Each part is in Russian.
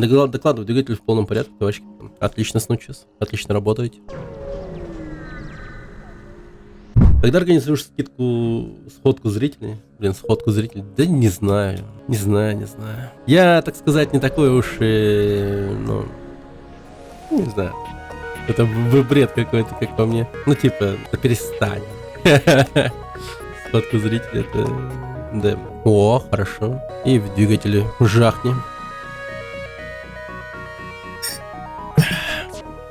Докладываю, двигатель в полном порядке, товарищ капитан. Отлично, Снучес. Отлично работаете. Когда организуешь сходку зрителей? Блин, сходку зрителей? Да не знаю. Не знаю. Я, так сказать, не такой уж ну, не знаю. Это бред какой-то, как по мне. Ну, типа, да перестань. Сходку зрителей, это... Да. О, хорошо. И в двигателе жахни.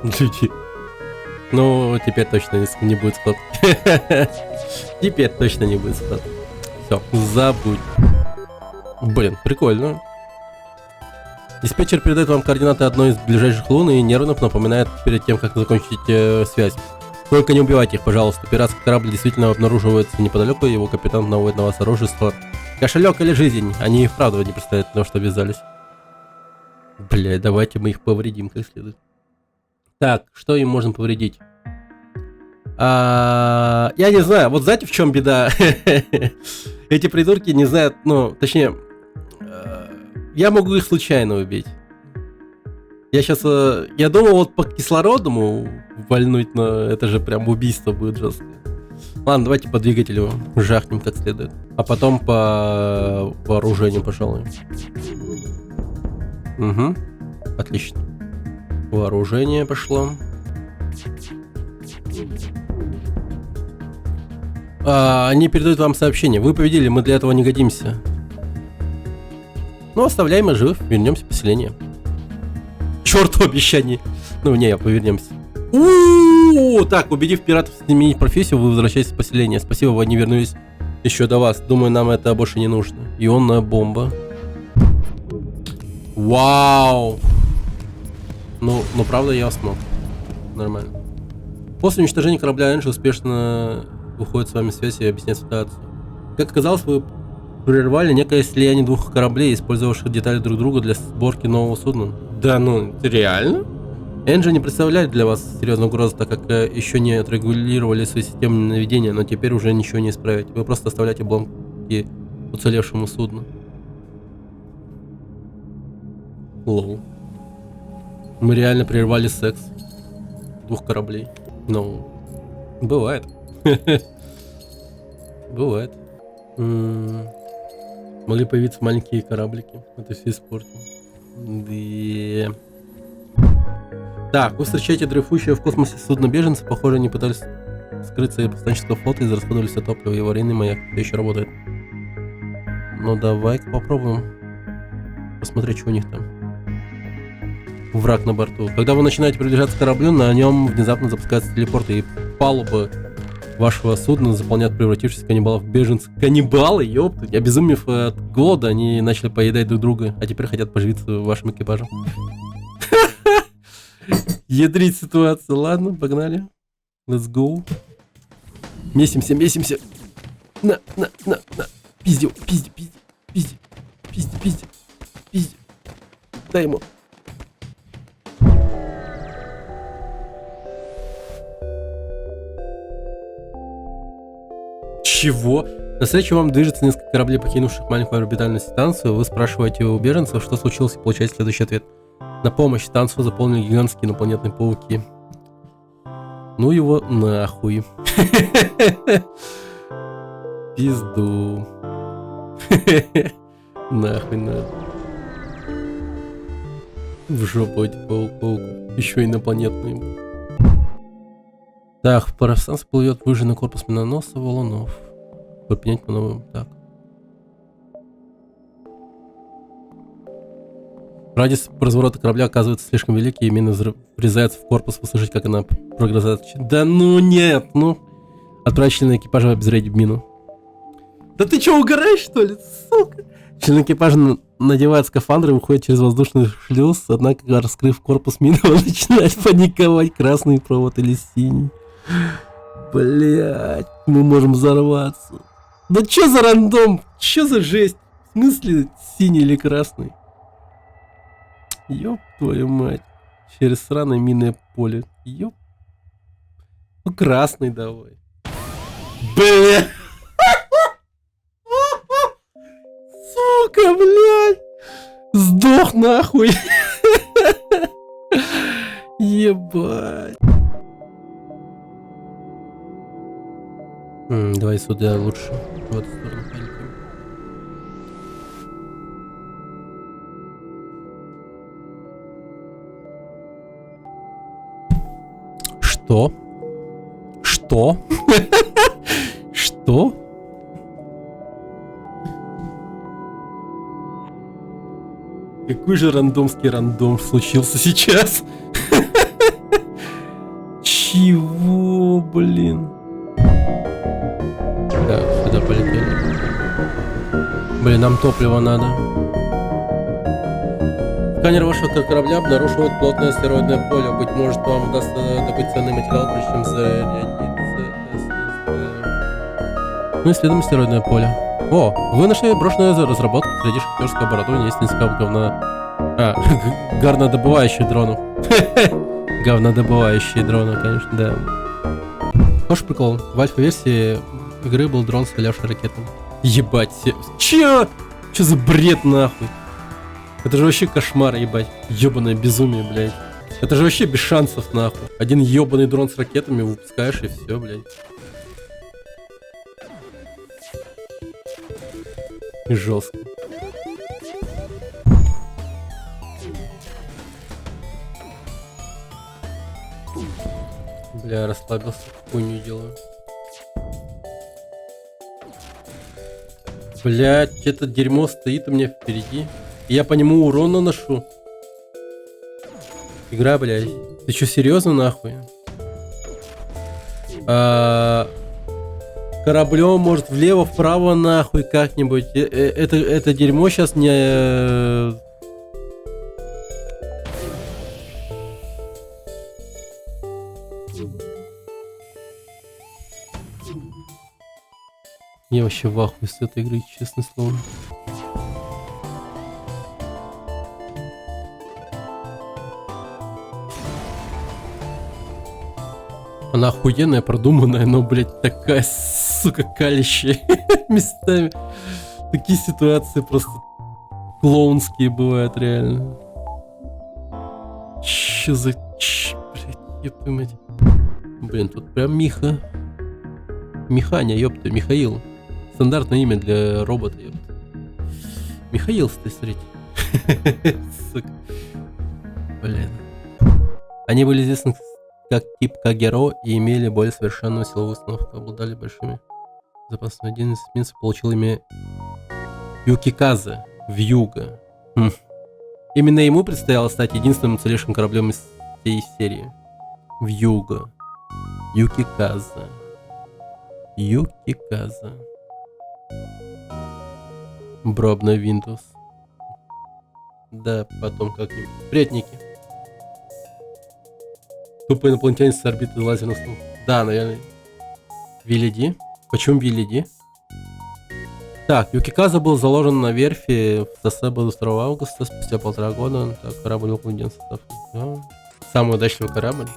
Люди. Ну, теперь точно не будет сходки. Теперь точно не будет сходки. Все, забудь. Блин, прикольно. Диспетчер передает вам координаты одной из ближайших лун и нервно напоминает перед тем, как закончить связь. Только не убивайте их, пожалуйста. Пиратский корабль действительно обнаруживается неподалеку, и его капитан наводит на вас оружие. Кошелек или жизнь? Они и вправду не представляют, на что ввязались. Бля, давайте мы их повредим как следует. Так, что им можно повредить? Я не знаю, вот знаете, в чем беда? Эти придурки не знают, ну, точнее, я могу их случайно убить. Я сейчас, я думал вот по кислородному вальнуть, но это же прям убийство будет жесткое. Ладно, давайте по двигателю жахнем как следует. А потом по вооружению, пожалуй. Угу, отлично. Вооружение пошло. Они передают вам сообщение. Вы победили, мы для этого не годимся. Ну, оставляем их живых, вернемся в поселение. Чёрту обещание. Ну, не, повернемся. Так, убедив пиратов сменить профессию, вы возвращаетесь в поселение. Спасибо, вы не вернулись еще до вас. Думаю, нам это больше не нужно. Ионная бомба. Вау. Ну, правда, я смог. Нормально. После уничтожения корабля Энджи успешно выходит с вами связь и объясняет ситуацию. Как оказалось, вы прервали некое слияние двух кораблей, использовавших детали друг друга для сборки нового судна. Да ну, реально? Энджи не представляет для вас серьезной угрозы, так как еще не отрегулировали свои системы наведения, но теперь уже ничего не исправить. Вы просто оставляете обломки уцелевшему судну. Лол. Мы реально прервали секс двух кораблей. Ну, бывает. Бывает. Могли появиться маленькие кораблики. Это все испортило. Да. Так, вы встречаете дрейфующее в космосе судно беженцев. Похоже, они пытались скрыться из повстанческого флота и израсходовали все топливо. И аварийный маяк все еще работает. Ну давай-ка попробуем посмотреть, что у них там. Враг на борту. Когда вы начинаете приближаться к кораблю, на нем внезапно запускается телепорт, и палубы вашего судна заполнят превратившись каннибалов в беженцев. Каннибалы, ёпта! Обезумев от голода, они начали поедать друг друга, а теперь хотят поживиться вашим экипажем. Ядрить ситуацию. Ладно, погнали. Let's go. Месимся. На. Пизди. Дай ему. Чего? Навстречу вам движется несколько кораблей, покинувших маленькую орбитальную станцию. Вы спрашиваете у беженцев, что случилось, и получаете следующий ответ. На помощь станцию заполнили гигантские инопланетные пауки. Ну его нахуй. Пизду. Нахуй надо. В жопу эти пауков. Еще инопланетные. Так, в паростанцию плывет выжженный корпус миноноса валунов. Подпенять по новым. Так. Радиус разворота корабля оказывается слишком великий, и мина врезается в корпус. Вы слышите, как она прогрызает. Да ну нет, ну. Отправить члена экипажа обезвредить мину. Да ты что, угораешь, что ли, сука? Член экипажа надевает скафандр и выходит через воздушный шлюз, однако, раскрыв корпус мины, он начинает паниковать. Красный провод или синий. Блять, мы можем взорваться. Да чё за рандом? Чё за жесть? В смысле синий или красный? Ёб твою мать. Через сраное минное поле. Ёб. Ну красный давай. Бля. Сука, блядь. Сдох нахуй. Ебать. Давай сюда лучше. В эту сторону полетим. Что? Что? Что? Какой же рандомский рандом случился сейчас? Чего, блин? Так, сюда полетели. Блин, нам топливо надо. Сканер вашего корабля обнаруживает плотное астероидное поле. Быть может, вам удастся добыть ценный материал, прежде чем зарядиться. Ну, исследуем астероидное поле. О, вы нашли брошенную разработку среди шахтерского оборудования. Есть несколько говна... горнодобывающих дронов. Говнодобывающие дроны, конечно, да. Хороший прикол. В альфа-версии игры был дрон, стрелявший ракетами. Ебать. Чё за бред, нахуй? Это же вообще кошмар, ебать. Ёбаное безумие, блядь. Это же вообще без шансов, нахуй. Один ёбаный дрон с ракетами выпускаешь и все, блядь. И жестко. Бля, расслабился, хуйню делаю. Блять, это дерьмо стоит у меня впереди. И я по нему урон наношу. Игра, блядь. Ты чё, серьезно, нахуй? Кораблем, может, влево-вправо, нахуй, как-нибудь. Это дерьмо сейчас не... Я вообще в ахуе с этой игры, честное слово. Она охуенная, продуманная, но, блядь, такая, сука, калящая местами. Такие ситуации просто клоунские бывают, реально. Чё за... блядь, ёпта мать. Блин, тут прям Миха. Миханя, ёпта, Михаил. Стандартное имя для робота, ёпта. Михаил, смотрите. Сука. Блин. Они были известны как тип Кагеро и имели более совершенную силовую установку. Обладали большими запасами. Один из эсминцев получил имя Юкиказе, Вьюга. Именно ему предстояло стать единственным уцелевшим кораблем из всей серии. Вьюга. Юкиказе. Юкиказе. Бро, обнови Windows. Да, потом как-нибудь. Привет, Ники. Тупо инопланетянин с орбиты лазерного ствола. Да, наверное. Виллиди. Почему Виллиди? Так, Юкиказе был заложен на верфи в Сасебо 2 августа, спустя 1,5 года. Так, корабль выполнен состав. Самый удачливый корабль.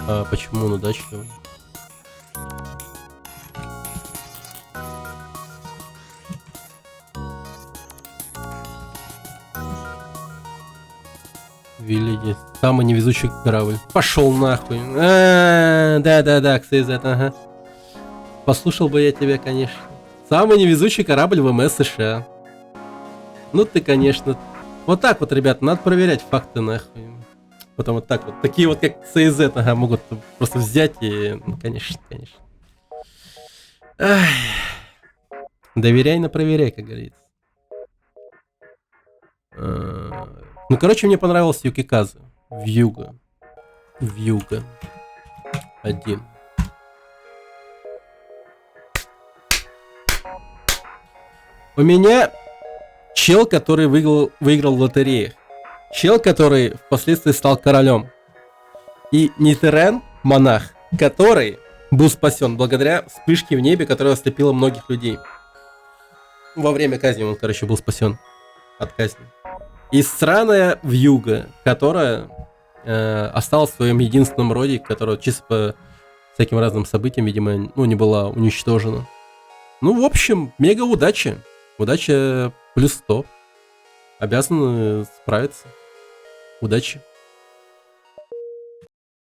А почему он удачливый? Виллиди. Самый невезучий корабль. Пошел нахуй. Да, кстати, ага. Послушал бы я тебя, конечно. Самый невезучий корабль ВМС США. Ну ты, конечно. Вот так вот, ребят, надо проверять факты, нахуй. Потом вот так вот. Такие вот, как CZ, ага, могут просто взять и... Ну, конечно. Ах. Доверяй, но проверяй, как говорится. Ну, короче, мне понравился Юкиказе. Вьюга. 1. У меня чел, который выиграл в лотерее. Чел, который впоследствии стал королем. И Нитерен, монах, который был спасен благодаря вспышке в небе, которая ослепила многих людей. Во время казни он, короче, был спасен от казни. И сраная Вьюга, которая осталась в своем единственном роде, которая чисто по всяким разным событиям, видимо, ну, не была уничтожена. Ну, в общем, мега удача. Удача плюс 100. Обязаны справиться. Удачи.